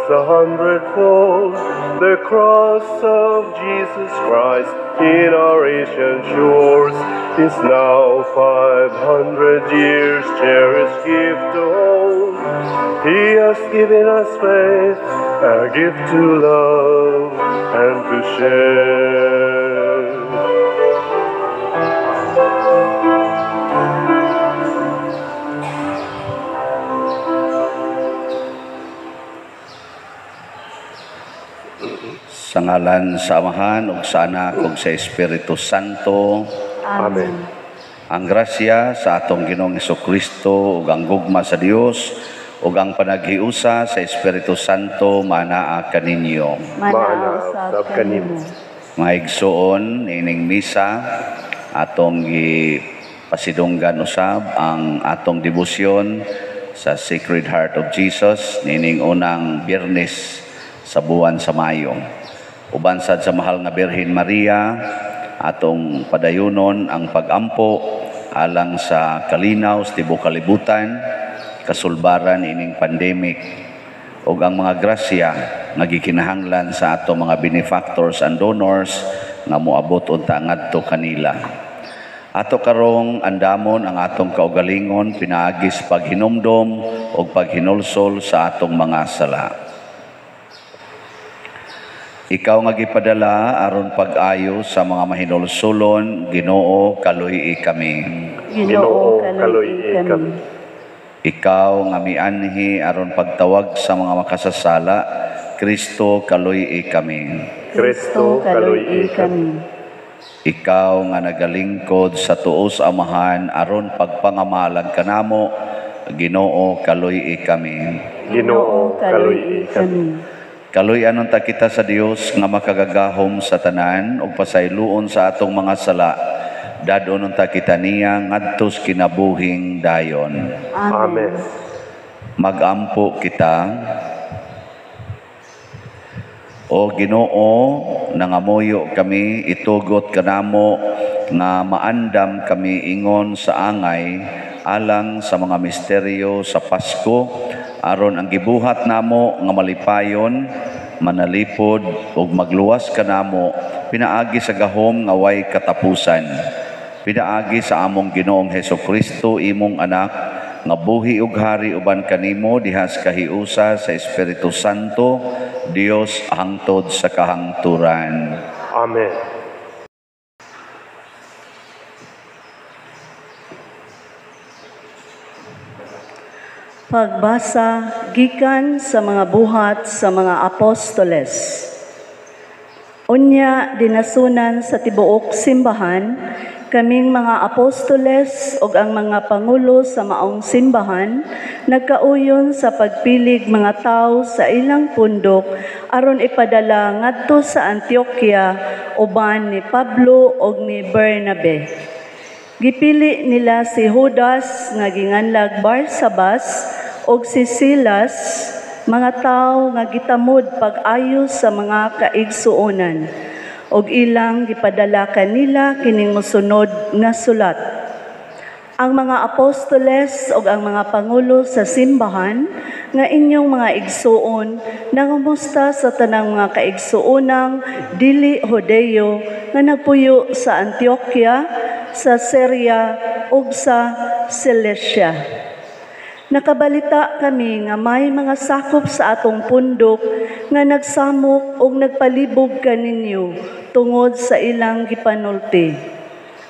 100-fold. The cross of Jesus Christ in our ancient shores is now 500 years cherished gift to hold. He has given us faith, a gift to love and to share. Sa ngalan sa Amahan ug sa Anak ug sa Espiritu Santo. Amen. Ang grasya sa atong Ginoong Hesukristo ug ang gugma sa Dios ug ang panaghiusa sa Espiritu Santo manaa kaninyo. Manausab kanimo. Mga igsoon ining misa atong gipasidunggan usab ang atong debosyon sa Sacred Heart of Jesus nining unang Biyernes sa buwan sa Mayo. Uban sad sa mahal nga Birhen Maria, atong padayunon ang pagampo alang sa kalinaw sa tibuok kalibutan, kasulbaran ining pandemic ug ang mga grasya nga gikinahanglan sa atong mga benefactors and donors nga moabot unta ngadto kanila. Ato karong andamon ang atong kaugalingon pinaagis paghinumdom ug paghinulsol sa atong mga sala. Ikaw nga gipadala aron pag-ayo sa mga mahinulsulon, Ginoo kaluy kami. Ginoo kaluy kami. Ikaw nga mianhi aron pagtawag sa mga makasasala, Kristo kaluy kami. Kristo kaluy kami. Ikaw nga nagalingkod sa tuos Amahan aron pagpangamalan kanamo, Ginoo kaluy kami. Ginoo kaluy kami. Kaluy-anon ta kita sa Dios nga makagagahom sa tanan ug pasayloon sa atong mga sala. Dadonon ta kita niya ngadto sa kinabuhing dayon. Amen. Magampo kita. O Ginoo, nangamuyo kami, itugot kanamo nga maandam kami ingon sa angay alang sa mga misteryo sa Pasko aron ang gibuhat namo nga malipayon, manalipod ug magluwas kanamo pinaagi sa gahom nga way katapusan. Pinaagi sa among Ginoong Hesukristo imong anak nga buhi ug hari uban kanimo dihas kahiusa sa Espiritu Santo, Dios hangtod sa kahangturan. Amen. Pagbasa gikan sa mga buhat sa mga apostoles. Unya dinasunan sa tibuok simbahan kaming mga apostoles ug ang mga pangulo sa maong simbahan nagkauyon sa pagpilig mga tawo sa ilang pundok aron ipadala ngadto sa Antioquia uban ni Pablo ug ni Bernabe. Gipili nila si Judas nga ginganlag Barsabas ug si Silas, mga tawo nga gitamod pag-ayo sa mga kaigsuonan, ug ilang gipadala kanila kining mosunod nga sulat. Ang mga apostoles ug ang mga pangulo sa simbahan nga inyong mga igsuon nangumusta sa tanang mga kaigsuonang dili Hodeo nga nagpuyo sa Antioquia, sa Syria ug sa Cilicia. Nakabalita kami nga may mga sakop sa atong pundok nga nagsamok ug nagpalibog kaninyo tungod sa ilang gipanulti.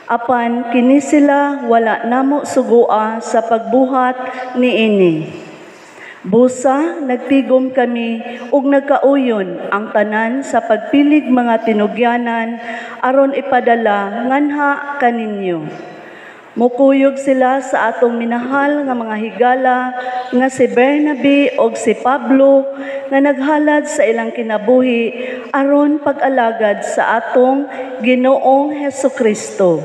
Apan kini sila wala namo sugua sa pagbuhat niini. Busa nagtigom kami ug nagkauyon ang tanan sa pagpilig mga tinugyanan aron ipadala nganha kaninyo. Mukuyog sila sa atong minahal nga mga higala nga si Bernabe ug si Pablo nga naghalad sa ilang kinabuhi aron pag-alagad sa atong Ginoong Hesukristo.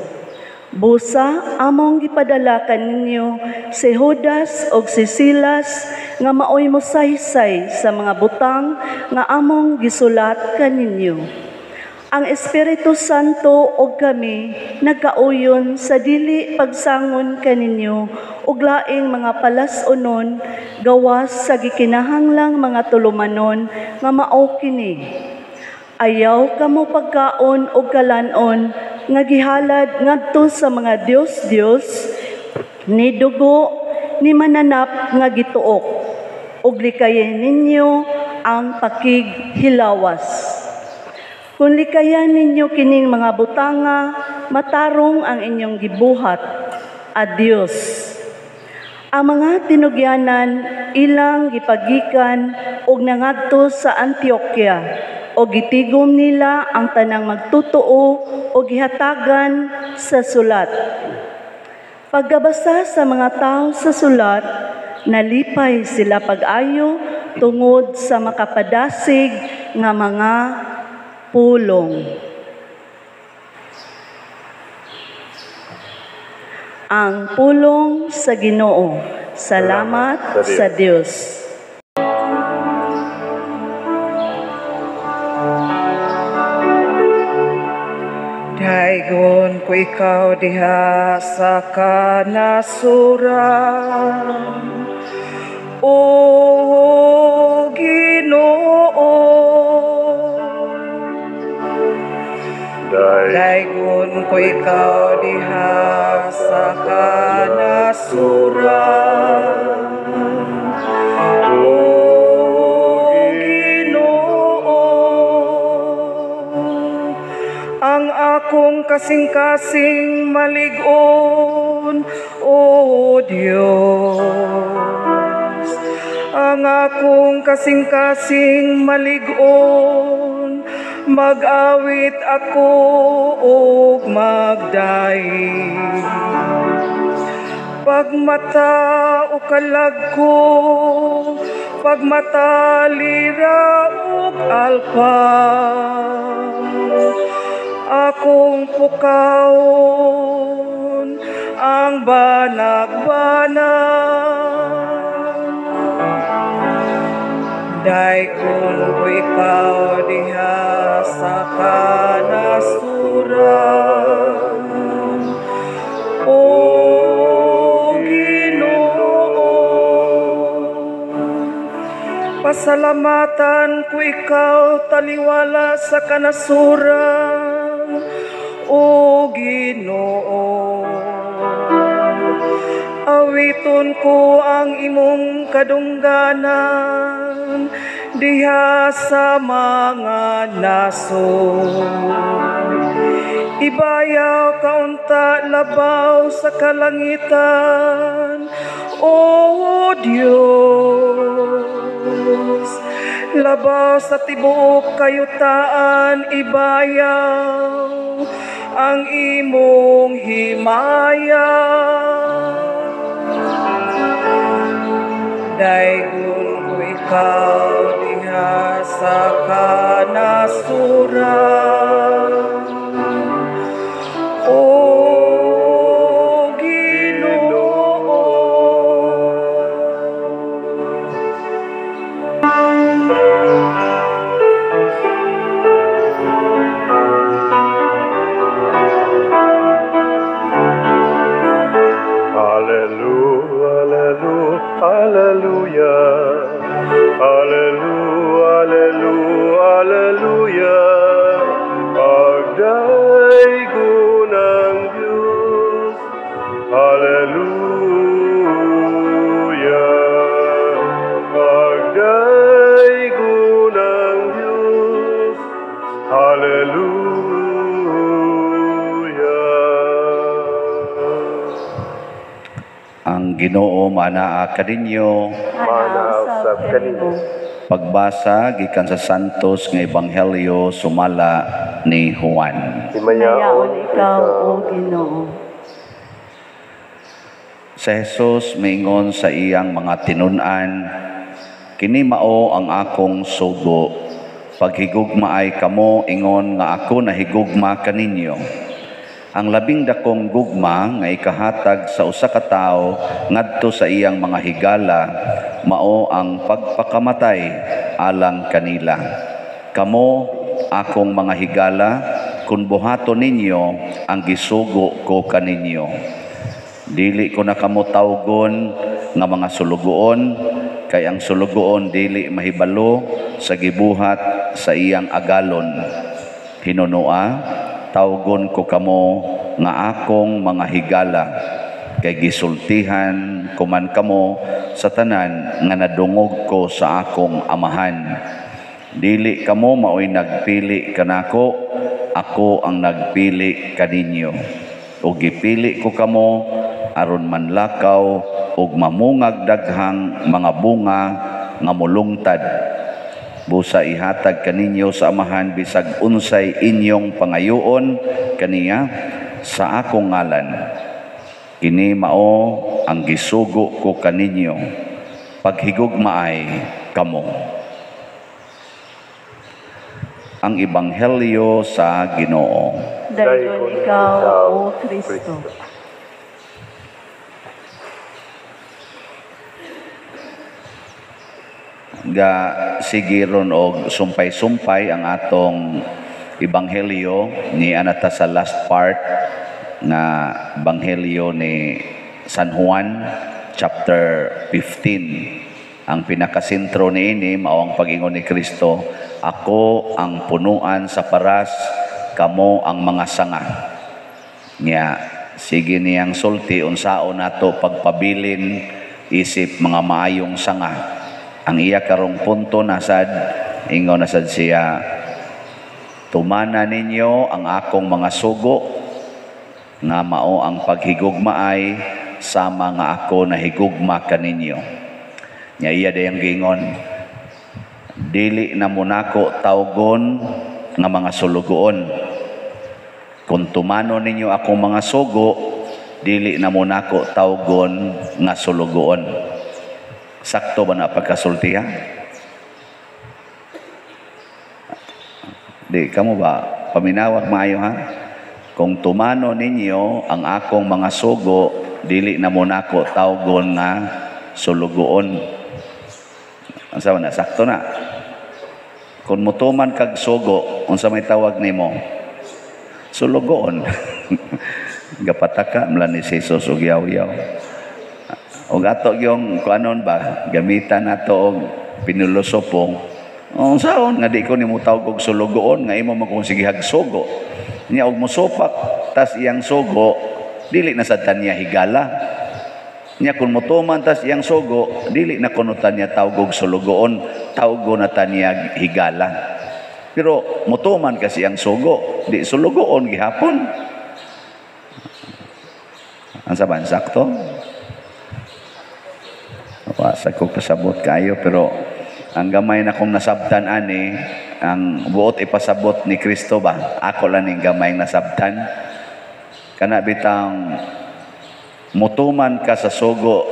Busa among gipadala kaninyo si Judas ug si Silas nga maoy mosaysay sa mga butang nga among gisulat kaninyo. Ang Espiritu Santo og kami nagkauyon sa dili pagsangon kaninyo ug laing mga palas-unon gawas sa gikinahanglang mga tulumanon nga mao kini. Ayaw kamo pagkaon og kalanon nga gihalad ngadto sa mga Dios ni dugo ni mananap nga gituok ug likayen ninyo ang pakighilawas. Kung likayan ninyo kining mga butanga, matarong ang inyong gibuhat. Adios. Ang mga tinugyanan ilang gipagikan og nangadto sa Antioquia o gitigom nila ang tanang magtutuo o gihatagan sa sulat. Pagkabasa sa mga tao sa sulat, nalipay sila pag-ayo tungod sa makapadasig nga mga pulong. Ang pulong sa Ginoo. Salamat sa Dios. Daigon ko ikaw diha sa kanasuran, O Ginoo. Daigon ko ikaw diha sa kanasuran, O Ginoo. Ang akong kasing-kasing malig-on, O Dios. Ang akong kasing-kasing malig-on, mag-awit ako og magdaig. Pagmata o kalag ko, pagmata lira ug alpa, akong pukawon ang banag-banag. Daigon ko ikaw diha sa kanasuran, O Ginoo. Pasalamatan ko ikaw taliwala sa kanasuran, O Ginoo. Awiton ko ang imong kadungganan diha sa mga nason. Ibayaw kaunta labaw sa kalangitan, O Dios. Labaw sa tibuok kayutaan, ibayaw ang imong himaya. Daigon ko ikaw diha sa kanasuran, O Ginoo. Hallelujah, hallelujah, hallelujah, hallelujah. Pagdaigon ang Diyos, hallelujah. Pagdaigon ang Diyos, hallelujah. Ang Ginoo manaa kaninyo. Manausap kanimo. Pagbasa gikan sa Santos nga Ebanghelyo sumala ni Juan. Mayaon ikaw, O Ginoo. Sa Jesus mingon sa iyang mga tinun-an, kini mao ang akong sugo. Paghigugmaay kamo ingon nga ako nahigugma kaninyo. Ang labing dakong gugma nga ikahatag sa usa ka tawo ngadto sa iyang mga higala mao ang pagpakamatay alang kanila. Kamo akong mga higala, kung buhaton ninyo ang gisugo ko kaninyo. Dili ko na kamo tawgon nga mga sulugoon, kay ang sulugoon dili mahibalo sa gibuhat sa iyang agalon. Hinunua, tawgon ko kamo nga akong mga higala, kay gisultihan kuman kamo sa tanan nga nadungog ko sa akong amahan. Dili kamo maoy nagpili kanako, ako ang nagpili kaninyo. O gipili ko kamo aron manlakaw ug mamungag daghang mga bunga nga mulungtad. Busa ihatag kaninyo sa amahan bisag unsay inyong pangayoon kaniya sa akong ngalan. Kini mao ang gisugo ko kaninyo, paghigugmaay kamo. Ang Ebanghelyo sa Ginoo. Dayon ikaw, O Kristo. Ga sigiron og sumpay-sumpay ang atong Ebanghelyo ni anata sa last part na Ebanghelyo ni San Juan chapter 15. Ang pinakasentro niini mao ang pag-ingon ni Kristo, ako ang punuan sa paras, kamo ang mga sanga. Nya sige niyang sulti unsaon nato pagpabilin isip mga maayong sanga. Ang iya karong punto nasad, ingon nasad siya, tumana ninyo ang akong mga sugo, nga mao ang paghigugmaay, sama nga ako na higugma kaninyo. Nya iya dayang gingon, dili na munako tawgon nga mga sulugoon. Kung tumano ninyo akong mga sugo, dili na munako tawgon nga sulugoon. Sakto ba na pagkasultihan? Di, kamo ba? Paminawag maayo ha? Kung tumano ninyo ang akong mga sugo, dili na mo nako tawgon nga sulugoon. Unsa man na? Sakto na. Kung mutuman kag sugo, unsa may tawag nimo? Sulugoon. Gapataka mula ni Jesus og yaw-yaw. O ato yung kuanon ba, gamitan nato og pinulusopong. O saon nga di ko nimo tawag og sulugoon nga imo man kung sige hagsugo. Nya og mosupak tas iyang sugo dili na sad tanya higala. Nya kun motuman tas iyang sugo dili na kuno tanya tawag og sulugoon, tawgo na tanya higala. Pero motuman kasi iyang sugo, di sulugoon gihapon. Ansa ba sakto? Sa ko pasabot kayo pero ang gamay na kong nasabtan ani ang buot ipasabot ni Kristo ba ako lang ning gamay nasabtan kana bitang mutuman ka sa sugo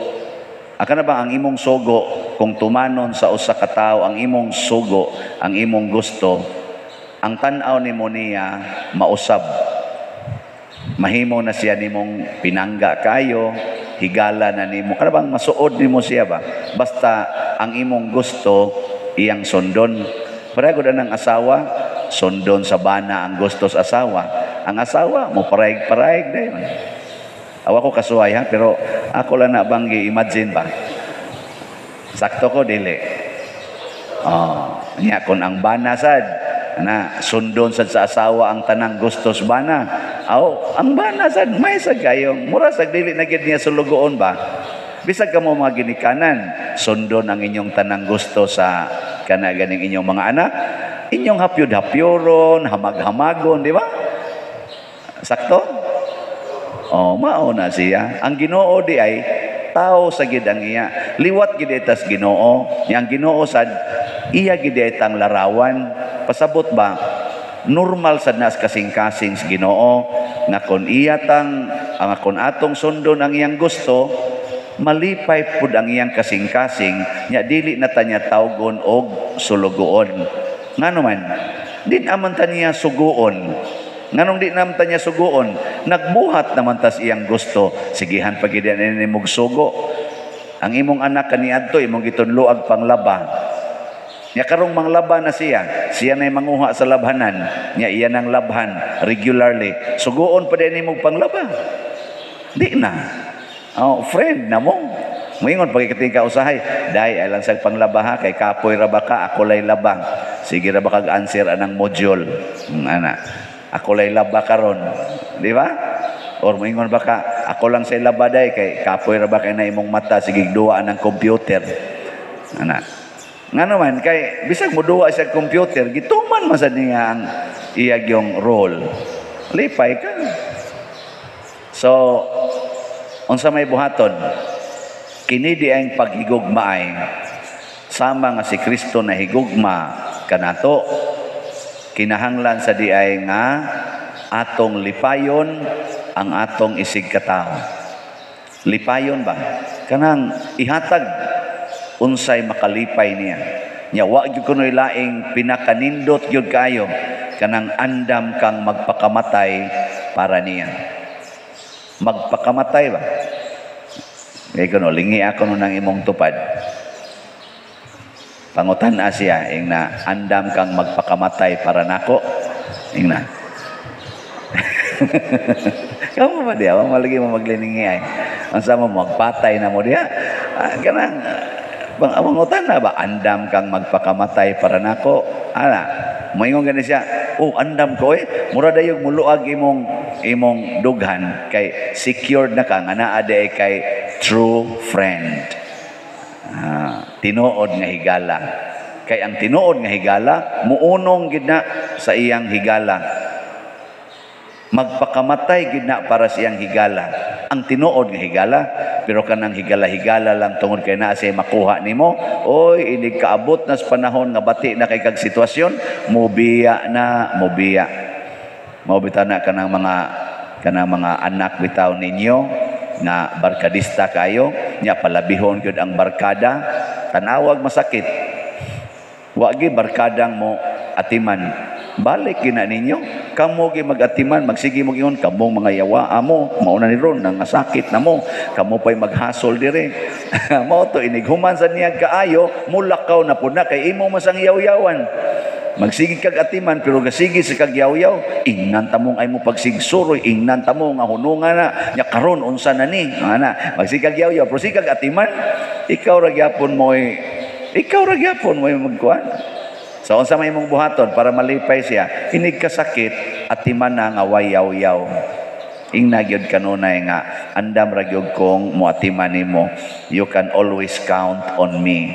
aka na ba ang imong sugo kung tumanon sa usa ka tawo ang imong sugo ang imong gusto ang tan-aw nimo niya mausab mahimo na siya nimong pinangga kayo higala na nimo kada bang masuod nimo siya ba basta ang imong gusto iyang sundon para gud ang asawa sundon sa bana ang gusto sa asawa ang asawa mo paraig-paraig dayon awa ko kasuway ha pero ako lang na bang i-imagine ba sakto ko dili nya kun ang bana sad na sundon sad sa asawa ang tanang gusto sa bana ang bana sad may sa gayong mura sa dili na gid niya sulugoon ba bisag kamo mga ginikanan sundon ang inyong tanang gusto sa kana ganing inyong mga anak inyong hapyod-hapyoron hamag-hamagon di ba sakto mao na siya ang Ginoo di ay tao sa gid ang iya liwat gid etas Ginoo yang Ginoo sad iya gid etang larawan pasabot ba normal sad nas kasing-kasing sa Ginoo nga kon iyatang ang kon atong sundon ang iyang gusto malipay pud ang iyang kasing-kasing nya dili na tanya tawgon og sulugoon ngano man din aman tanya suguon nganong di naman tanya suguon nagbuhat naman tas iyang gusto sigihan pagid ani mog sugo ang imong anak kaniadto imong gitunluag panglaba Nya karong manglaban na siya. Siya na'y manguha sa labhanan. Nya iya nang labhan regularly. Suguon pa din mo panglaba. Di na. Oh, friend na mo. Moingon pagkikating ka usahay. Day, ay lang sa panglabaha. Kay kapoy ra ba ka, ako lay labang. Sige ra ba kag-answer anang module. Ana. Ako lay laba karon. Di ba? Or moingon ba ka, ako lang sa laba day. Kay kapoy ra ba kay na imong mata. Sige duwa anang computer. Ana. Nga naman, kay bisag mo duwa sa computer, gituman man sa niya ang iyag yung role. Lipay ka. So, unsa may buhaton, kini di ang paghigugmaay sama nga si Kristo na higugma kanato, kinahanglan sa di ay nga atong lipayon ang atong isig katao. Lipayon ba? Kanang ihatag unsay makalipay niya. Nya wa gyud kunoy laing pinakanindot gyud kayo kanang andam kang magpakamatay para niya. Magpakamatay ba? Kay kuno lingi ako no nang imong tupad. Pangutan-a siya ing na andam kang magpakamatay para nako. Ing na. Kamu ba dia? Malagi mo magliningi ay. Unsa mo magpatay na mo dia? Kanang pangutan na ba? Andam kang magpakamatay para nako. Ana, moingon gani siya. Oh, andam ko mura dayog muluag imong dughan kay secured na ka nga naa day kay true friend. Tinuod nga higala. Kay ang tinuod nga higala muunong gid na sa iyang higala. Magpakamatay gid na para sa iyang higala. Ang tinuod nga higala, pero kanang higala-higala lang tungod kay naa siya makuha nimo. Oy, inig kaabot na sa panahon nga bati na kay kag sitwasyon, mubiya na, mubiya. Maubita na kanang mga anak bitaw ninyo na barkadista kayo, nya palabihon gyud ang barkada, tanawag masakit. Wa gyud barkadang mo atiman. Balik gina ninyo, kamo gi magatiman, magsige mo giyon, kamong mga yawa amo, mauna ni ron nang sakit na mo, kamo pay maghasol dire. Mao to inighuman sa niya kaayo, mulakaw na pud na kay imo masang yaw-yawan. Magsige kag atiman pero gasige sa kag yaw-yaw, ingnan ta mong ay mo pagsigsuroy, ingnan ta mo nga hunungan na, nya karon unsa na ni? Ana, magsige kag yaw-yaw, pero sige kag atiman, ikaw ra gyapon mo magkuan. So, unsa may mong buhaton para malipay siya, inig kasakit, atiman na nga wayaw-yaw. Ing nagyod kanunay nga, andam ragyog kong muatiman nimo, you can always count on me.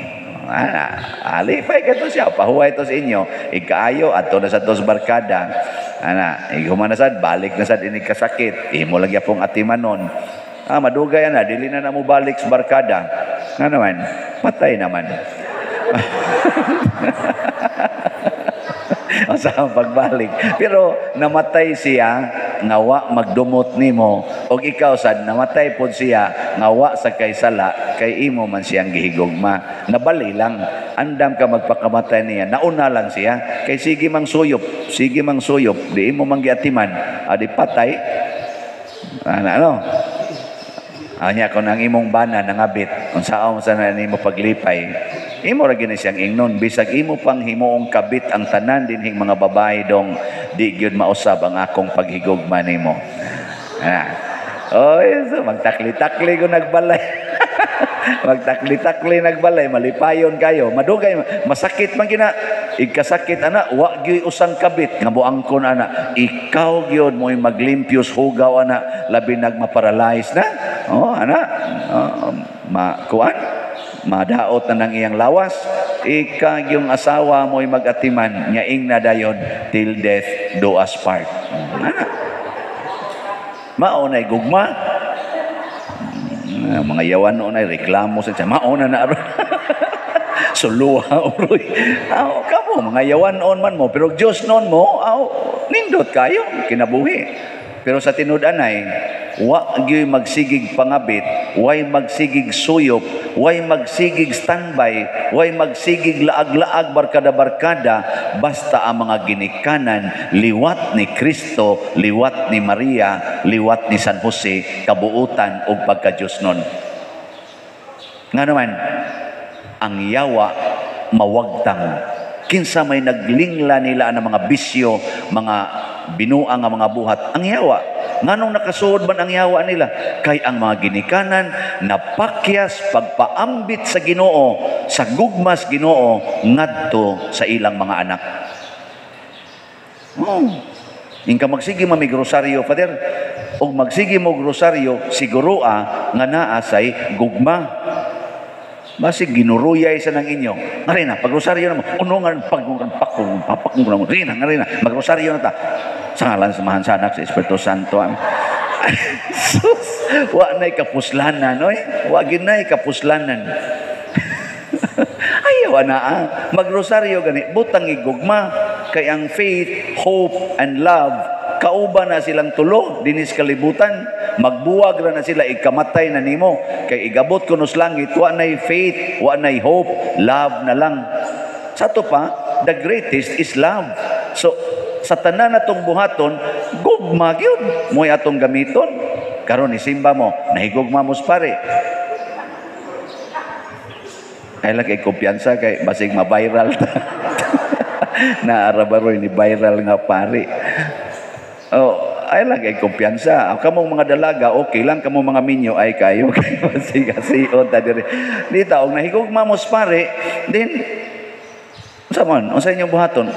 Alipay ka to siya, pahuway to sa inyo, ikaayo, ato na sa tos barkada. Ighuman na sad, balik na sad inig kasakit, imo lagya pong atimanon. Madugay na, dili na mo balik sa barkada. Nga naman, patay naman. Sa pagbalik, pero namatay siya ngawa magdumot nimo, og ikaw sad namatay pod siya ngawa sa kaysala kay imo man siyang gihigugma. Nabali lang, andam ka magpakamatay niya, nauna lang siya kay sige mang suyop, di imo man giatiman, adi patay. Ano? Anya ko nang imong bana nangabit, unsaon sa nimo paglipay. Imo ra gini siyang ingnon, bisag imo pang himuong kabit ang tanan dinhing mga babae dong di gyud mausab ang akong paghigugma nimo. So magtakli-takli ko nagbalay. Magtakli-takli nagbalay, malipayon kayo. Madugay, masakit man gina. Igkasakit ana, wa gyud usang kabit nga buangkon ana. Ikaw gyud mo'y maglimpios hugaw ana, labi nagma-paralyze na. Kuan madaot na ng iyang lawas, ikag yung asawa mo'y mag-atiman, nyaing na dayon, till death do us part. Maunay gugma. Mga yawan noon ay reklamo sa siya, mauna na aron. Suluha, uroy. Kamo, mga yawan noon man mo, pero Diyos noon mo, nindot kayo, kinabuhi. Pero sa tinud-an ay, wa gyud magsigig pangabit, way magsigig suyop, way magsigig standby, way magsigig laag-laag barkada-barkada, basta ang mga ginikanan liwat ni Kristo, liwat ni Maria, liwat ni San Jose, kabuutan ug pagka-Dios nun. Nga naman, ang yawa mawagtang kinsa may naglingla nila ang mga bisyo, mga binuang nga mga buhat, ang yawa. Nganong nakasuod man ang yawa nila? Kay ang mga ginikanan napakyas pagpaambit sa Ginoo, sa gugmas Ginoo ngadto sa ilang mga anak. Ingka magsige mo may grosaryo, Father. O magsige mo grosaryo, siguro nga naa say gugma. Basig ginuruyay sa nang inyo. Ngarina, pag-rosaryo na mo, unungan, papakong na mo. Ngarina, mag-rosaryo na ta. Sa ngalan, samahan sa anak, sa Espiritu Santo. Sus, wa na'y kapuslanan, oy. Wa gina'y kapuslanan. Ayaw na mag-rosaryo gani, butang igugma. Kay ang faith, hope, and love, kauban na silang tulo, dinis kalibutan, magbuwag ra na sila, ikamatay na nimo. Kay igabot kunos langit, wa nay faith, wa nay hope, love na lang. Sa to pa, the greatest is love. So, sa tanan natong buhaton, gugma gyud mo'y atong gamiton. Karon isimba mo, nahigugma mo pare. Ay lang kay kumpiyansa, kay basig ma-viral ta. Naarabaroy ni viral nga pare. Ay lang kay kumpiyansa. Kamong mga dalaga, okay lang. Kamong mga minyo, ay kayo. Kasi ta diri. Di taong nahigugma mo pare, then, sa man, sa inyong buhaton,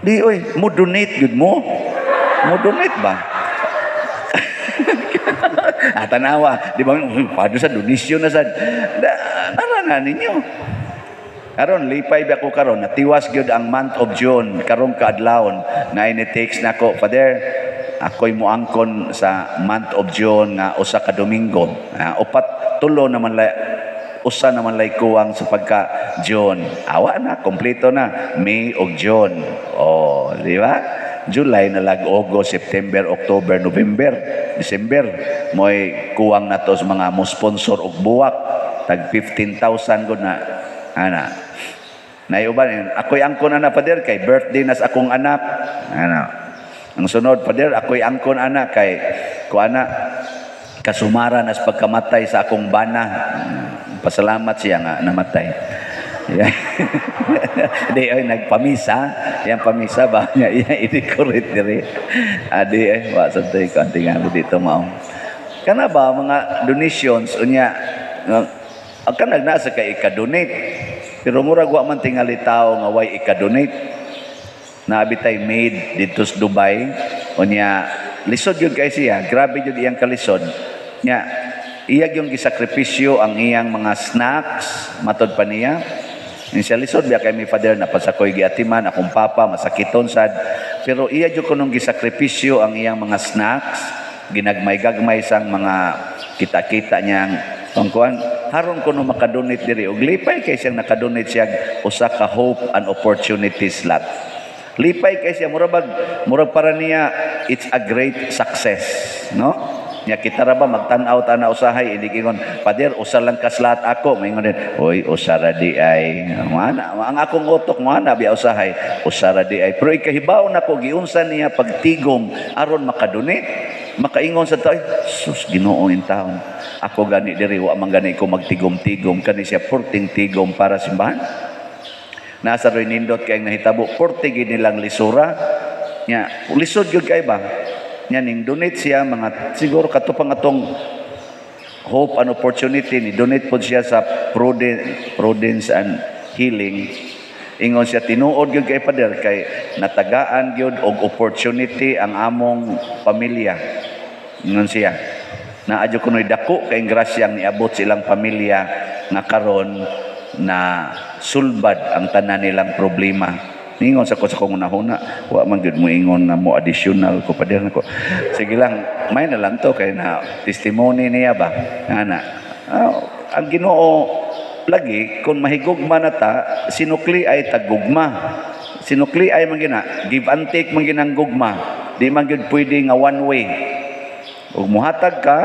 di, oy, mo donate yun mo. Mo donate ba? Tanawa. Di ba, pado sa donation na sa, naranan ninyo. Karon lipay ba ko karon natiwas gyud ang month of June karong kaadlawon na ini-text nako, Father, ako'y moangkon sa month of June nga usa ka Domingo. Upat tulo naman usa naman lay kuwang sa pagka June. Awa na, kompleto na May ug June. Oh, di ba? July na lag, August, September, October, November, December. Mo'y kuwang na to sa mga mo sponsor og buwak tag 15,000 gud na ana. Naiuban, ako'y angkon ana, Father, kay birthday na sa akong anak. Ano? Ang sunod, Father, ako'y angkon ana kay kasumara na sa pagkamatay sa akong bana. Pasalamat siya nga namatay. Di ay nagpamisa, yang pamisa ba niya i-decorate diri. Adi ay wa sa tay kanting ano dito mao. Kana ba mga donations unya ang kanag nasa kay ika-donate. Pero murag wa man tingali tao nga way ika-donate. Naabitay made dito sa Dubai. Unya lisod yun kay siya, grabe yun iyang kalisod. Nya iyag yung gisakripisyo ang iyang mga snacks matod pa niya. Siya lisod biya kay mi Father na pasakoy giatiman akong papa masakiton sad. Pero iyag yung kunong gisakripisyo ang iyang mga snacks, ginagmay-gagmay sang mga kita-kita niyang pangkuan. Haron kuno makadonate diri og lipay kay siyang nakadonate siya usa ka hope and opportunity slot. Lipay kay siya murag para niya it's a great success, no? Nya kita ra ba magtan-aw ta na usahay indigingon, Father, usa lang ka slot ako, maingon din, oy usara di ay mana ang akong utok mana biya usahay, usara di ay. Pero ikahibaw nako giunsa niya pagtigom aron makadonate, makaingon sa tayo, sus Ginoo in taon. Ako gani diri wa man gani ko magtigom-tigom kani siya porting tigom para simbahan. Nasa rin nindot kay nahitabo porte gid nilang lisura. Nya lisod gyud kay ba? Nya ning donate siya mga siguro katupang atong hope and opportunity ni donate pod siya sa Prudence and Healing. Ingon siya tinuod gyud kay Father kay natagaan gyud og opportunity ang among pamilya. Ingon siya naadyo kunoy dako kay grasyang niabot silang pamilya nga karon na sulbad ang tanan nilang problema. Ningon sa kong unahuna, wa man gyud mo ingon na mo additional ko Father nako. Sige lang, may na lang to kay na testimony niya ba. Ana. Ang Ginoo lagi kung mahigugma na ta, sinukli ay tagugma. Sinukli ay man gina, give and take man ginang gugma. Di man gyud pwede nga one way. Ug muhatag ka,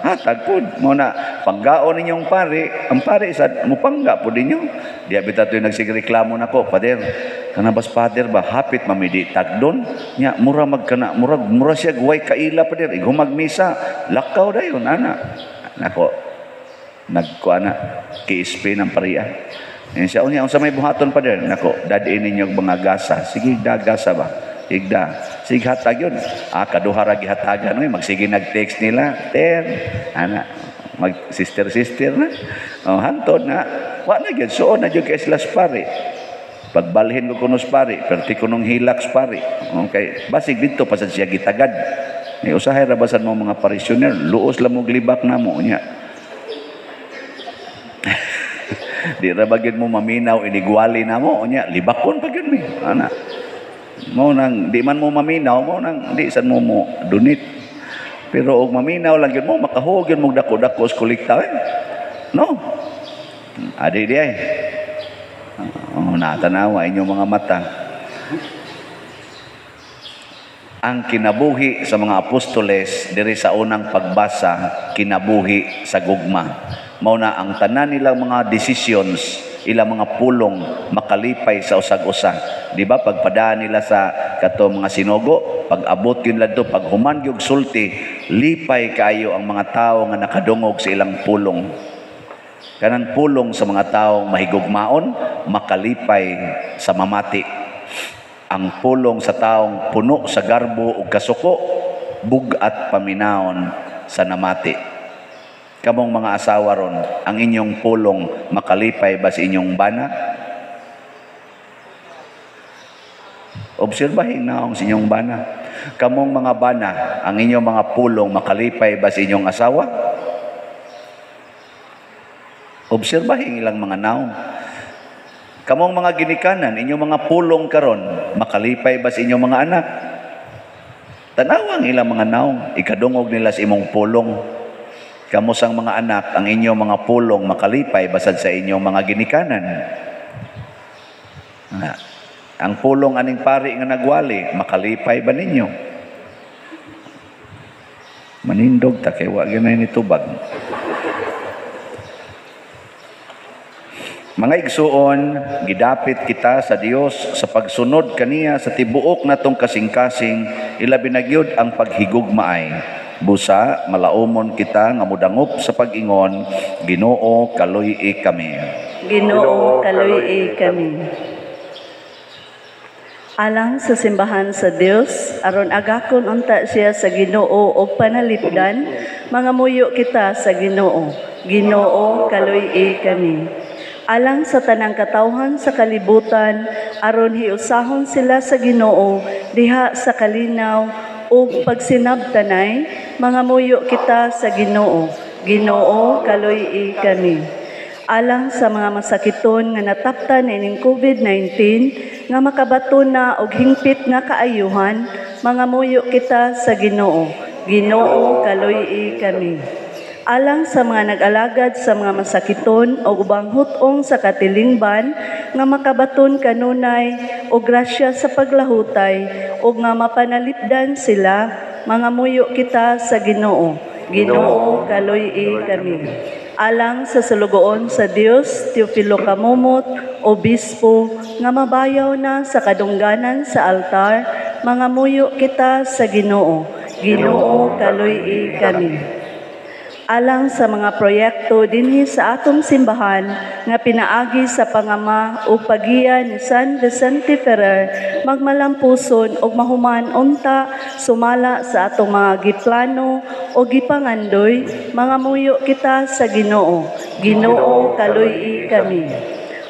hatag po mo na panggaon ninyong pare, ang pare sad mupangga po ninyo. Di abita to'y nagsigreklamo nako, Father, kanabas Father ba hapit mamidi tagdon nya mura magkana mura siya guway kaila Father igumag misa lakaw dayon ana nako nagkuana kiispe ng pariya Siya unya unsa may buhaton pa din nako dadin ninyo mga gasa. Sige gasa ba? Igda. Sige hatag yun. Kaduha ra gihatagan magsige nag-text nila. Ana mag sister na. Hantod na wa na gyud suon na gyud kay sila pare. Pagbalhin ko kuno pare, perti kunong hilak pare. Okay, basig dito pa siya gitagad. Ni usahay ra basan mo mga parishioner, luos lang mo glibak namo nya. Di ra bagid mo maminaw inigwali namo nya, libakon pagid mi. Ana. Mo nang di man mo maminaw mo nang di san mo dunit. Pero og maminaw lang gyud mo makahug gyud mo dako-dako sa kolekta no. Adi di ay. Natanawa inyong mga mata. Ang kinabuhi sa mga apostoles diri sa unang pagbasa, kinabuhi sa gugma. Mao na ang tanan nilang mga decisions, ilang mga pulong makalipay sa usag-usa. Di ba pagpadaan nila sa kato mga sinugo, pag abot yun ladto, pag human gyud sulti, lipay kayo ang mga tao nga nakadungog sa ilang pulong. Kanang pulong sa mga taong mahigugmaon, makalipay sa mamati. Ang pulong sa taong puno sa garbo ug kasuko, bugat paminaon sa namati. Kamong mga asawa ron, ang inyong pulong makalipay ba sa inyong bana? Obserbahin na ang inyong bana. Kamong mga bana, ang inyong mga pulong makalipay ba sa inyong asawa? Obserbahin ilang mga naong. Kamong mga ginikanan, inyong mga pulong karon, makalipay ba sa inyong mga anak? Tanawang ilang mga naong, ikadungog nila sa imong pulong. Kamusang mga anak, ang inyong mga pulong makalipay basad sa inyong mga ginikanan. Ang pulong aning pari nga nagwali, makalipay ba ninyo? Manindog ta kay wa ganay ni tubag. Mga igsuon, gidapit kita sa Dios sa pagsunod kaniya sa tibuok natong kasing-kasing, ilabi na gyud ang paghigugmaay. Busa, malaumon kita nga mudangop sa pag-ingon, Ginoo kaluy-i kami. Ginoo kaluy-i kami. Alang sa simbahan sa Dios, aron agakon unta siya sa Ginoo og panalipdan, mga muyo kita sa Ginoo. Ginoo kaluy-i kami. Alang sa tanang katawhan sa kalibutan, aron hiusahon sila sa Ginoo diha sa kalinaw ug pagsinabtanay, mga muyo kita sa Ginoo. Ginoo kaluy-i kami. Alang sa mga masakiton nga nataptan ining COVID-19 nga makabato na og hingpit nga kaayuhan, mga muyo kita sa Ginoo. Ginoo kaluy-i kami. Alang sa mga nag-alagad sa mga masakiton o ubang hutong sa katilingban nga makabaton kanunay o grasya sa paglahutay o nga mapanalipdan sila, mga muyo kita sa Ginoo. Ginoo kaluy-i kami. Alang sa salugoon sa Dios, Teofilo Kamumot, Obispo, nga mabayaw na sa kadungganan sa altar, mga muyo kita sa Ginoo. Ginoo kaluy-i kami. Alang sa mga proyekto dinhi sa atong simbahan nga pinaagi sa pangama o pagiya ni San Vicente Ferrer, magmalampuson og mahuman unta sumala sa atong mga giplano o gipangandoy, mga muyo kita sa Ginoo. Ginoo kaluy-i kami.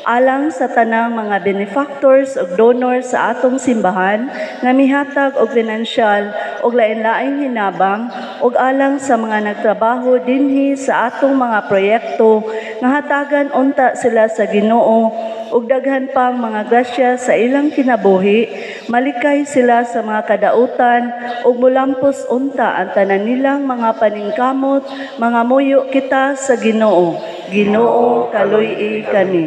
Alang sa tanang mga benefactors o donors sa atong simbahan nga mihatag og pinansyal og lain-laing hinabang ug alang sa mga nagtrabaho dinhi sa atong mga proyekto nga hatagan unta sila sa Ginoo ug daghan pang mga grasya sa ilang kinabuhi, malikay sila sa mga kadautan ug mulampos unta ang tanan nilang mga paningkamot, mga muyo kita sa Ginoo. Ginoo kaluy-i kami.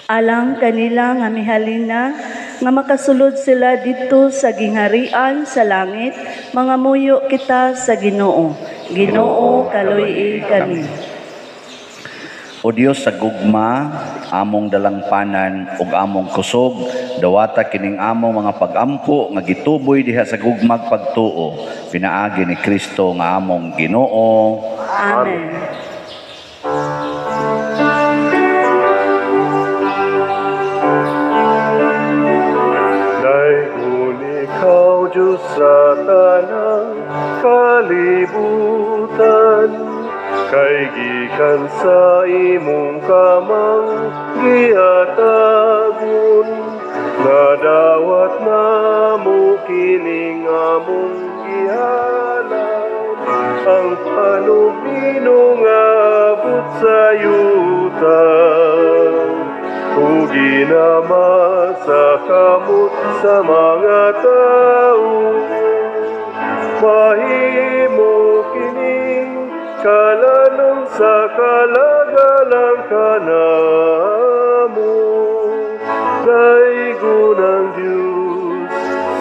Alang kanila nga mihalina nga makasulod sila dito sa gingharian sa langit, mga muyo kita sa Ginoo. Ginoo kaluy-i kami. O Dios sa gugma, among dalangpanan ug among kusog, dawata kining among mga pagampo nga gituboy diha sa gugmag pagtuo, pinaagi ni Kristo nga among Ginoo. Amen. gikan sa imong kamang giatagon, nga dawat na mo kining among gihalan, ang panubino nga abot sa yuta, ug ginama sa kamot sa mga tao. Mahimo kining kalalong sa kalagalang kanamo. Daigunang Diyos,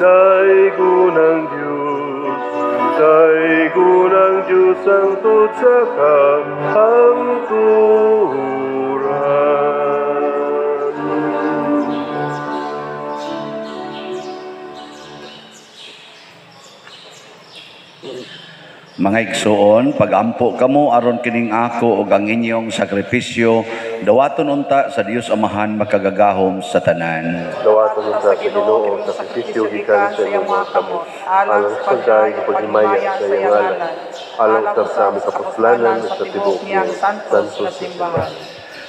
daigunang Diyos, daigunang Diyos ang tutsa kang hangturan. Mga igsoon, pagampo kamo aron kining ako ug ang inyong sakripisyo, dawaton unta sa Dios Amahan makagagahom sa tanan. Dawaton sa Ginoo sa sakripisyo gikan sa imong mga kamot, alang sa pagdaig paghimaya sa iyang ngalan, alang sa aming kapuslanan sa tibuok niyang santos na simbahan.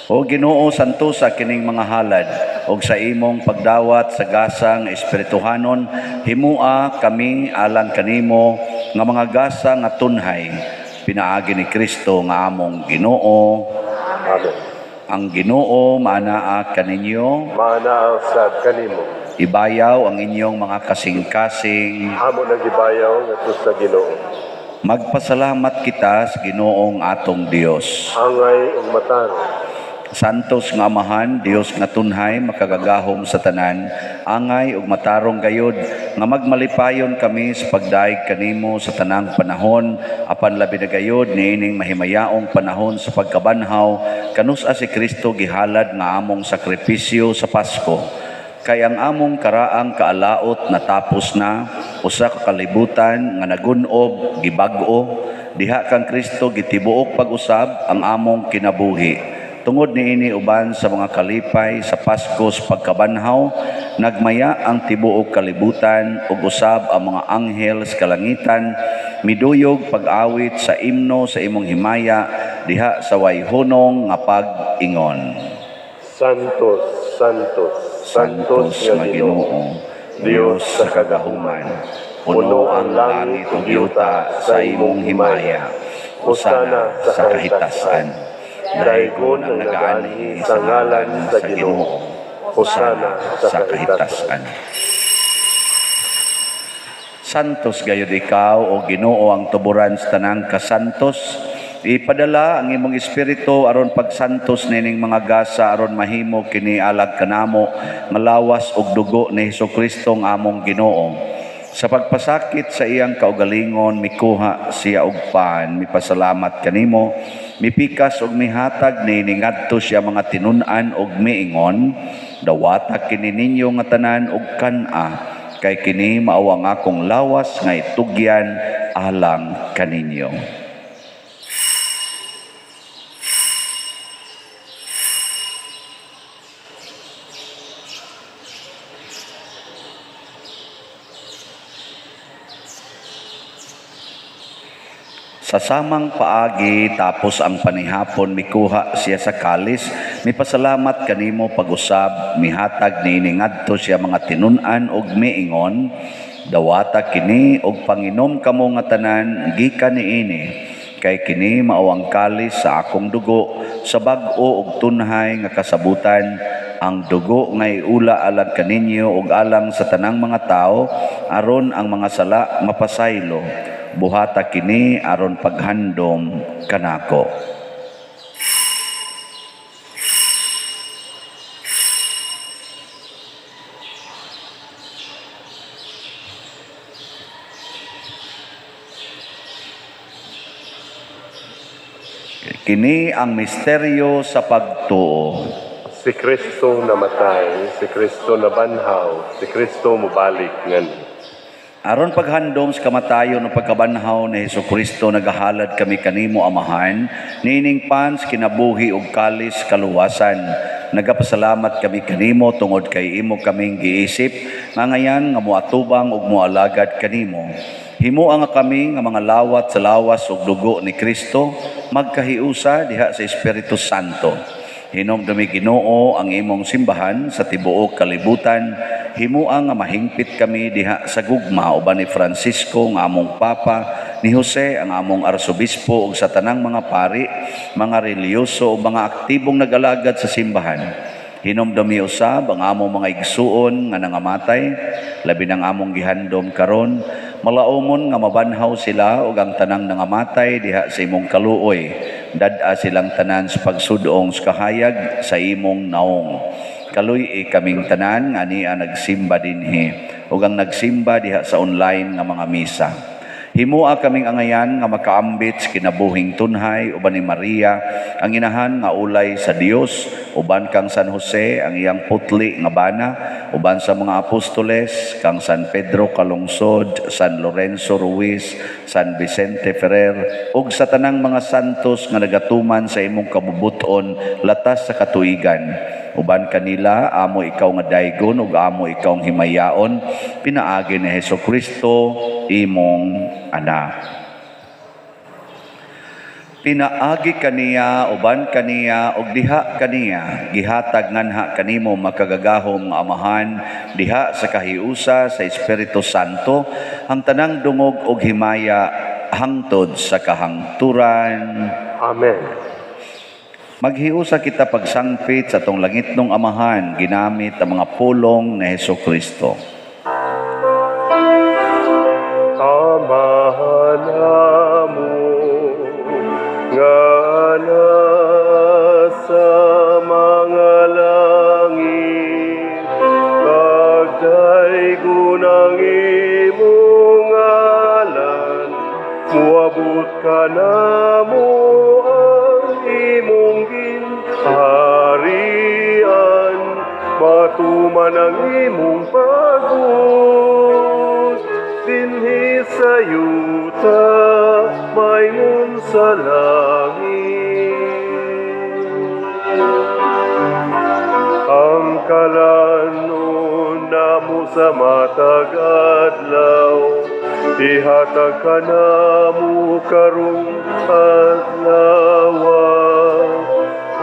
O Ginoo, santo sa kining mga halad, og sa imong pagdawat sa gasang espirituhanon, himua kami alang kanimo nga mga gasa nga tunhay, pinaagi ni Kristo nga among Ginoo. Amen. Ang Ginoo maanaa kaninyo, Maanaa sad kanimo. ibayaw ang inyong mga kasing-kasing. Amo nagibayaw ngadto sa Ginoo. Magpasalamat kita sa Ginoong atong Dios. Angay ug matarong. Santos nga Amahan, Dios nga tunhay, makagagahom sa tanan, angay ug matarong gayod, nga magmalipayon kami sa pagdaig kanimo sa tanang panahon, apan labi na gayod niining mahimayaong panahon sa pagkabanhaw, kanus-a si Kristo gihalad nga among sakripisyo sa Pasko. Kay ang among karaang kaalaot natapos na, usa ka kalibutan nga nagunob, gibag-o, diha kang Kristo gitibuok pag-usab ang among kinabuhi. Tungod niini uban sa mga kalipay sa Pasko sa pagkabanhaw, nagmaya ang tibuok kalibutan ug usab ang mga anghel sa kalangitan, miduyog pag-awit sa imno sa imong himaya diha sa wayhunong nga pag-ingon. Santos, Santos, Santos nga Ginoo, Dios sa kagahuman, puno ang langit ug yuta sa imong himaya, usana sa kahitasan. Daigon ang nagaanhi sa ngalan sa Ginoo, usana sa kahitasan. Santos gayud ikaw o Ginoo ang tuburan sa tanang kasantos. Ipadala ang imong espiritu aron pagsantos nining mga gasa aron mahimo kini alag kanamo nga lawas ug dugo ni Hesukristo nga among Ginoo. Sa pagpasakit sa iyang kaugalingon, mikuha siya og pan, mipasalamat kanimo, mipikas og mihatag nining ngadto siya mga tinun-an og miingon, dawata kini ninyo nga tanan og kan-a, kay kini mao ang akong lawas nga itugyan alang kaninyo. Sa samang paagi tapos ang panihapon mikuha siya sa kalis, mipasalamat kanimo pag-usab, mihatag niini ngadto siya mga tinun-an og miingon, dawata kini og panginom kamo nga tanan gikan niini, kay kini mao ang kalis sa akong dugo sa bag-o ug tunhay nga kasabutan, ang dugo nga iula alang kaninyo ug alang sa tanang mga tao aron ang mga sala mapasaylo. Buhata kini aron paghandom kanako. Kini ang misteryo sa pagtuo. Si Kristo namatay, si Kristo nabanhaw, si Kristo mubalik ngan. Aron paghandom sa kamatayon ng pagkabanhaw ni Hesukristo, nagahalad kami kanimo Amahan, nining pans kinabuhi ug kalis kaluwasan. Nagapasalamat kami kanimo tungod kay imo kaming giisip, nga ngayan nga moatubang ug moalagad kanimo. Himuang nga kami nga mga lawat sa lawas ug dugo ni Kristo magkahiusa diha sa Espiritu Santo. Hinumdumi Ginoo ang imong simbahan sa tibuok kalibutan. Himuang nga mahingpit kami diha sa gugma uban ni Francisco nga among Papa, ni Jose ang among Arsobispo ug sa tanang mga pari, mga reliyoso ug mga aktibong nag-alagad sa simbahan. Hinumdumi usab ang among mga igsuon nga nangamatay, labi ng among gihandom karon, malaumon nga mabanhaw sila ug ang tanang nangamatay diha sa imong kaluoy. Dad-a silang tanan sa pagsudong sa kahayag sa imong naong. Kaluy kaming tanan nga niya nagsimba dinhi ug ang nagsimba diha sa online nga mga misa. Himua kaming angayan nga makaambit sa kinabuhing tunhay uban ni Maria ang inahan nga ulay sa Dios, uban kang San Jose ang iyang putli nga bana, uban sa mga apostoles kang San Pedro Calungsod, San Lorenzo Ruiz, San Vicente Ferrer ug sa tanang mga santos nga nagatuman sa imong kabubuton latas sa katuigan. Uban kanila amo ikaw nga daygon ug amo ikaw ang himayaon, pinaagi ni Hesukristo imong anak. Pinaagi kaniya uban kaniya ug diha kaniya gihatag nganha kanimo makagagahom nga amahan diha sa kahiusa sa Espiritu Santo ang tanang dungog ug himaya hangtod sa kahangturan. Amen. Maghiusa kita pagsangpit sa tong langitnong amahan ginamit ang mga pulong ni Hesukristo. Amahan namo nga nasa mga langit, pagdaygon ang imong ngalan, muabot ka namo ang imong ginharian, matuman ang imong pagod dinhi sa yuta mayngon sa langit. Ang kalanon namo sa matag adlaw, ihatag ka namo karong adlaw,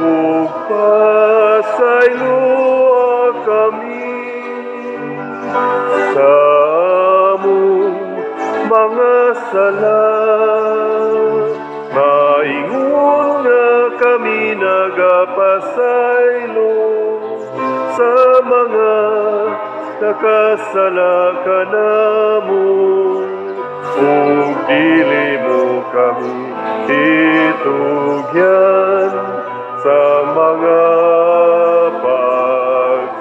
ug pasayloa kami sa among mga sala. Maingon nga kami nagapasaylo sa mga nakasala kanamo, ug dili mo kami itugyan sa mga pagsulay.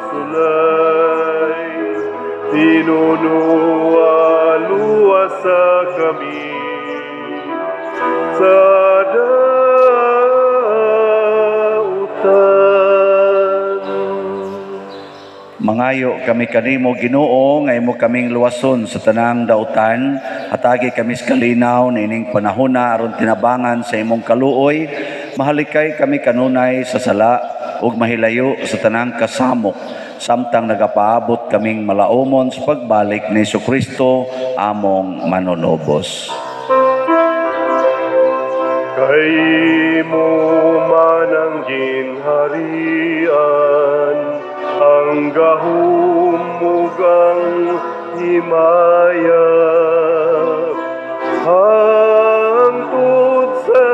Inunualuasa kami sa dautan. Mangayo kami kanimo Ginoo nga imo kaming luwason sa tanang dautan, hatagi kami sa kalinaw nining panahona aron tinabangan sa imong kaluoy. Mahalikay kami kanunay sa sala ug mahilayo sa tanang kasamok, samtang nagapaabot kaming malaumon sa pagbalik ni Jesucristo among manunobos. Kay mo man ang ginharian, ang gahom ug ang himaya, hangtod sa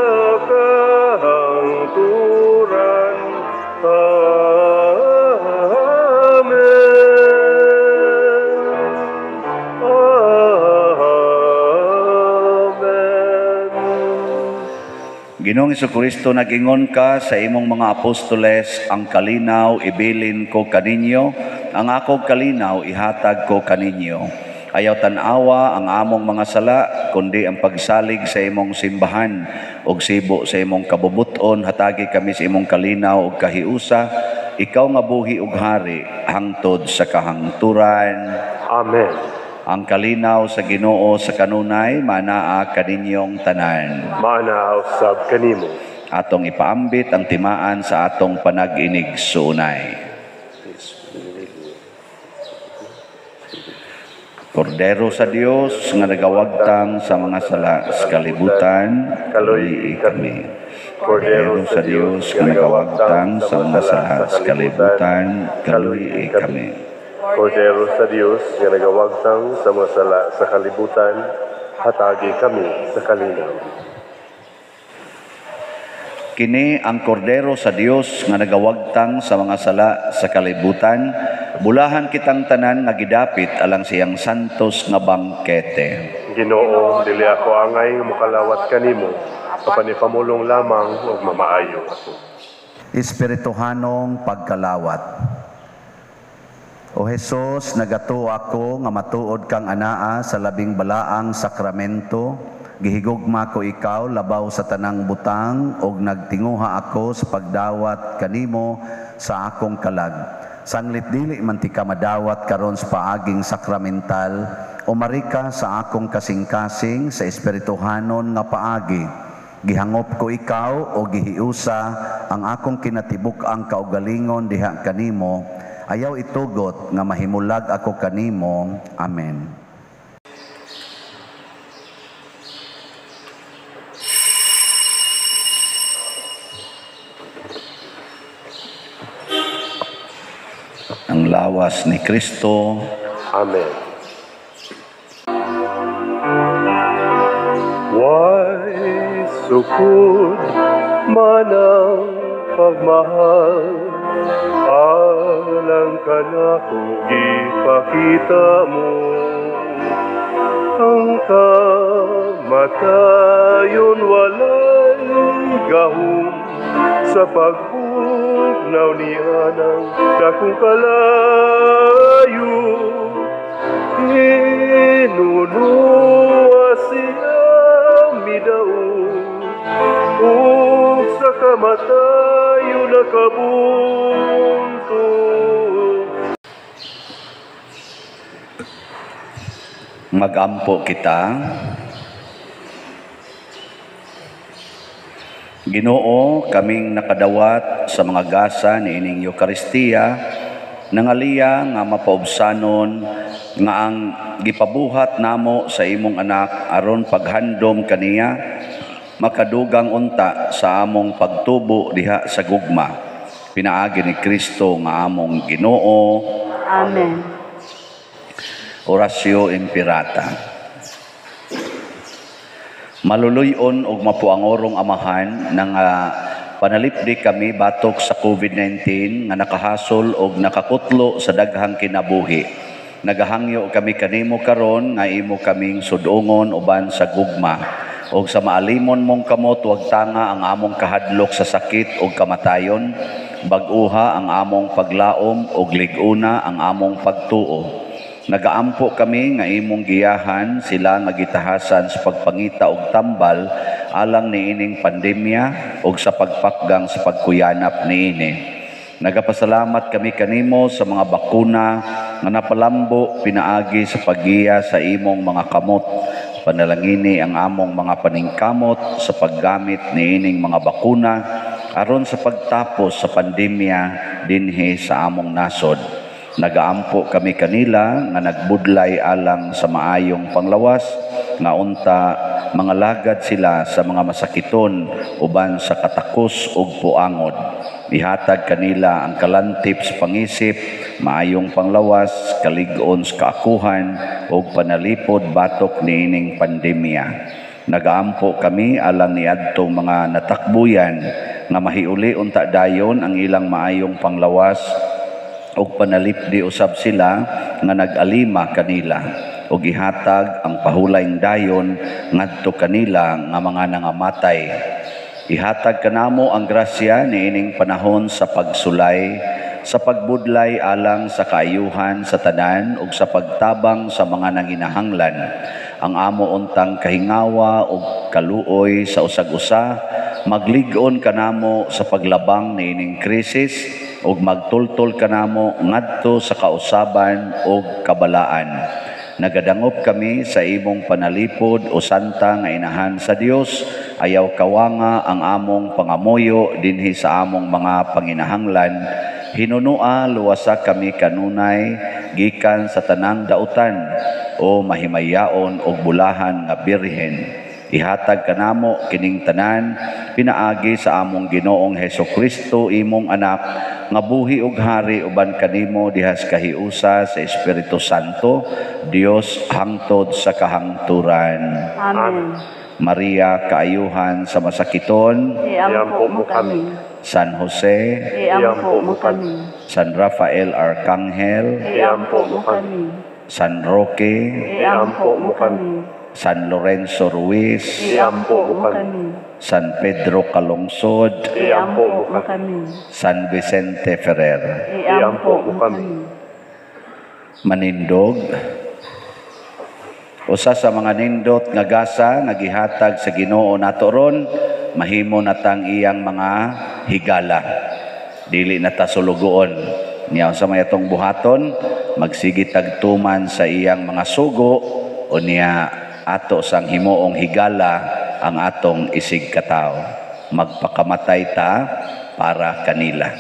kahangturan. Ginoong Jesucristo, nagingon ka sa imong mga apostoles, ang kalinaw ibilin ko kaninyo, ang akong kalinaw ihatag ko kaninyo. Ayaw tanawa ang among mga sala, kundi ang pagsalig sa imong simbahan, ug sibo sa imong kabubuton, hatagi kami sa imong kalinaw ug kahiusa, ikaw nga buhi ug hari, hangtod sa kahangturan. Amen. Ang kalinaw sa Ginoo sa kanunay, manaa kaninyong tanan. Manaaw sab kanimo. Atong ipaambit ang timaan sa atong panag-inig sunay. Kordero sa Dios nga nagawagtang sa mga sala sa kalibutan, kaluyi kami. Kordero sa Dios nga nagawagtang sa mga sala sa kalibutan, kaluyi kami. Kordero sa Dios nga nagawagtang sa mga sala sa kalibutan, hatagi kami sa kalinaw. Kini ang kordero sa Dios nga nagawagtang sa mga sala sa kalibutan, bulahan kitang tanan nga gidapit alang siyang santos nga bangkete. Ginoo, dili ako angay nga mokalawat kanimo, kapanipamulong lamang ug mamaayo ako. Espirituhanong pagkalawat. O Jesus, nagato ako nga matuod kang anaa sa labing balaang sakramento. Gihigugma ko ikaw labaw sa tanang butang ug nagtinguha ako sa pagdawat kanimo sa akong kalag. Sanglit dili man ti ka madawat karon sa paaging sakramental, umari ka sa akong kasing-kasing sa espirituhanon nga paagi. Gihangop ko ikaw o gihiusa ang akong kinatibuk-ang kaugalingon diha kanimo. Ayaw itugot nga mahimulag ako kanimo. Amen. Ang lawas ni Kristo. Amen. Why sukod man ang pagmahal, alang ka na kung ipakita mo ang kamatayon walay gahom sa pagbugnaw niya ng dakong kalayo. Hinunua siya midaog ug sa kamatayo nakabuntog. Magampo kita. Ginoo, kaming nakadawat sa mga gasa ni ining Eucharistia, nangaliya nga mapaubsanon nga ang gipabuhat namo sa imong anak aron paghandom kaniya, makadugang unta sa among pagtubo diha sa gugma. Pinaagi ni Kristo nga among Ginoo. Amen. Orasyo Imperata. Maluluyon og mapuangorong amahan nang panalipdi kami batok sa COVID-19 nga nakahasol og nakakutlo sa daghang kinabuhi. Nagahangyo kami kanimo karon nga imo kaming sudungon uban sa gugma. Og sa maalimon mong kamot wag tanga ang among kahadlok sa sakit ug kamatayon, bag-uha ang among paglaom ug lig-una ang among pagtuo. Nagaampo kami nga imong giyahan sila magitahasan sa pagpangita og tambal alang niining pandemya ug sa pagpakgang sa pagkuyanap niini. Nagapasalamat kami kanimo sa mga bakuna nga napalambo pinaagi sa paggiya sa imong mga kamot. Panalangini ang among mga paningkamot sa paggamit niining mga bakuna aron sa pagtapos sa pandemya dinhi sa among nasod. Nagaampo kami kanila nga nagbudlay alang sa maayong panglawas nga unta mga lagad sila sa mga masakiton uban sa katakos ug puangod. Ihatag kanila ang kalantip sa pangisip, maayong panglawas, kalig-on sa kaakuhan ug panalipod batok niining pandemya. Nagaampo kami alang niadtong mga natakbuyan nga mahiuli unta dayon ang ilang maayong panglawas ug panalipdi usab sila nga nag-alima kanila ug ihatag ang pahulayng dayon ngadto kanila nga mga nangamatay. Ihatag kanamo ang grasya niining panahon sa pagsulay, sa pagbudlay alang sa kaayuhan sa tanan ug sa pagtabang sa mga nanginahanglan. Ang amo untang kahingawa ug kaluoy sa usag-usa, maglig-on kanamo sa paglabang niining krisis ug magtultol kanamo ngadto sa kausaban ug kabalaan. Nagadangop kami sa imong panalipod o santa nga inahan sa Dios, ayaw kawanga ang among pangamuyo dinhi sa among mga panginahanglan. Hinunua luwasa kami kanunay gikan sa tanang dautan. o mahimayaon og bulahan nga birhen. Ihatag kanamo kining tanan pinaagi sa among Ginoong Hesukristo imong anak nga buhi ug hari uban kanimo dihas kahiusa sa Espiritu Santo, Dios hangtod sa kahangturan. Amen. Maria, kaayuhan sa masakiton. Iampo mo kami. San Jose, Iampo mo kami. San Rafael Arcangel, Iampo mo kami. San Roque, Iampo mo kami. San Lorenzo Ruiz, Iampo mo kami. San Pedro Calungsod, Iampo mo kami. San Vicente Ferrer. Iampo mo kami. Manindog, usa sa mga nindot nga gasa nga gihatag sa Ginoo nato ron, mahimo natang iyang mga higala. Dili na ta sulugoon. Niya sa may atong buhaton, magsigi tagtuman sa iyang mga sugo o niya ato sang himuong higala ang atong isig katao. Magpakamatay ta para kanila.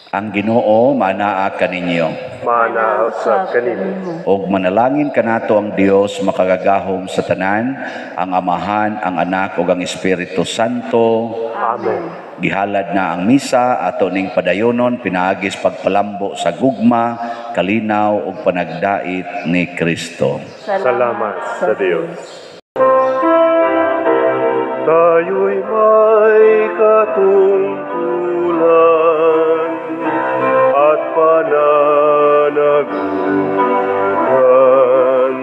Ang Ginoo manaa kaninyo. Mana sa kanimo. Og manalangin kanato ang Dios makagagahom sa tanan, ang Amahan, ang Anak ug ang Espiritu Santo. Amen. Gihalad na ang misa ato ning padayonon pinaagis pagpalambo sa gugma, kalinaw ug panagdait ni Kristo. Salamat sa Diyos. Tayo'y may katungkulan at pananagutan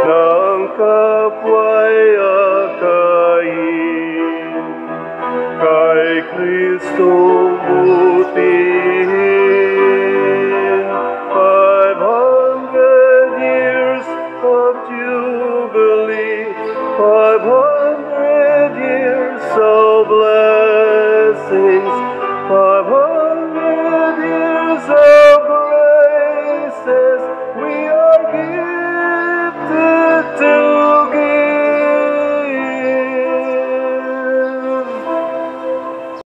ng kapwa'y akayin kay Kristo butihin. 500 years of jubilee, 500 years of blessings, 500 years of